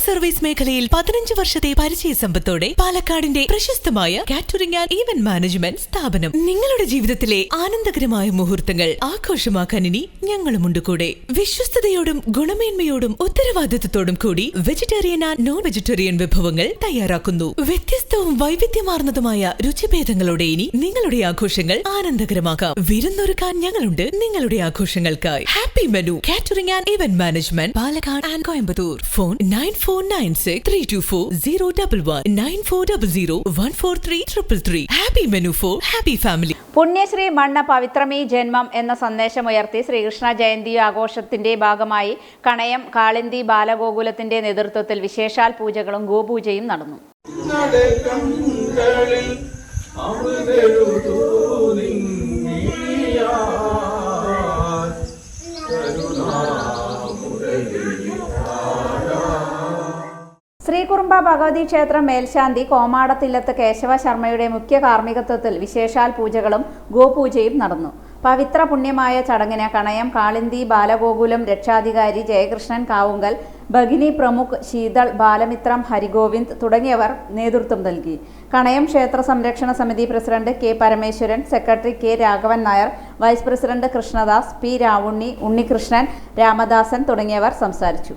Catering service മേഖലയിൽ 15 വർഷത്തെ പരിചയ സമ്പത്തോടെ പാലക്കാടിന്റെ പ്രശസ്തമായ കാറ്ററിംഗ് ആൻഡ് ഈവന്റ് മാനേജ്മെന്റ് സ്ഥാപനം. നിങ്ങളുടെ ജീവിതത്തിലെ ആനന്ദകരമായ മുഹൂർത്തങ്ങൾ ആഘോഷമാക്കാൻ ഇനി ഞങ്ങളുമുണ്ട് കൂടെ. വിശ്വസ്തയോടും ഗുണമേന്മയോടും ഉത്തരവാദിത്വത്തോടും കൂടി വെജിറ്റേറിയൻ ആൻഡ് നോൺ വെജിറ്റേറിയൻ വിഭവങ്ങൾ തയ്യാറാക്കുന്നു. വ്യത്യസ്തവും വൈവിധ്യമാർന്നതുമായ രുചിഭേദങ്ങളോടെ ഇനി നിങ്ങളുടെ ആഘോഷങ്ങൾ ആനന്ദകരമാക്കാം. വിരുന്നൊരുക്കാൻ ഞങ്ങളുണ്ട് നിങ്ങളുടെ ആഘോഷങ്ങൾക്കായി. Happy menu catering and event management, Palakkad and Coimbatore. Phone 9496324011 9400143333. Happy menu for happy family. പുണ്യശ്രീ മണ്ണ പവിത്രമീ ജന്മം എന്ന സന്ദേശമുയർത്തി ശ്രീകൃഷ്ണ ജയന്തി ആഘോഷത്തിന്റെ ഭാഗമായി കണയം കാളിന്തി ബാലഗോകുലത്തിന്റെ നേതൃത്വത്തിൽ വിശേഷാൽ പൂജകളും ഗോപൂജയും നടന്നു. ശ്രീകുറുമ്പ ഭഗവതി ക്ഷേത്രം മേൽശാന്തി കോമാടത്തില്ലത്ത് കേശവ ശർമ്മയുടെ മുഖ്യ കാർമ്മികത്വത്തിൽ വിശേഷാൽ പൂജകളും ഗോപൂജയും നടന്നു. പവിത്ര പുണ്യമായ ചടങ്ങിന് കണയം കാളിന്തി ബാലഗോകുലം രക്ഷാധികാരി ജയകൃഷ്ണൻ കാവുങ്കൽ, ഭഗിനി പ്രമുഖ് ശീതൾ, ബാലമിത്രം ഹരിഗോവിന്ദ് തുടങ്ങിയവർ നേതൃത്വം നൽകി. കണയം ക്ഷേത്ര സംരക്ഷണ സമിതി president K Parameswaran, secretary K Raghavan Nair, vice president Krishnadas, P Ravunni, Unnikrishnan, Ramadasan തുടങ്ങിയവർ സംസാരിച്ചു.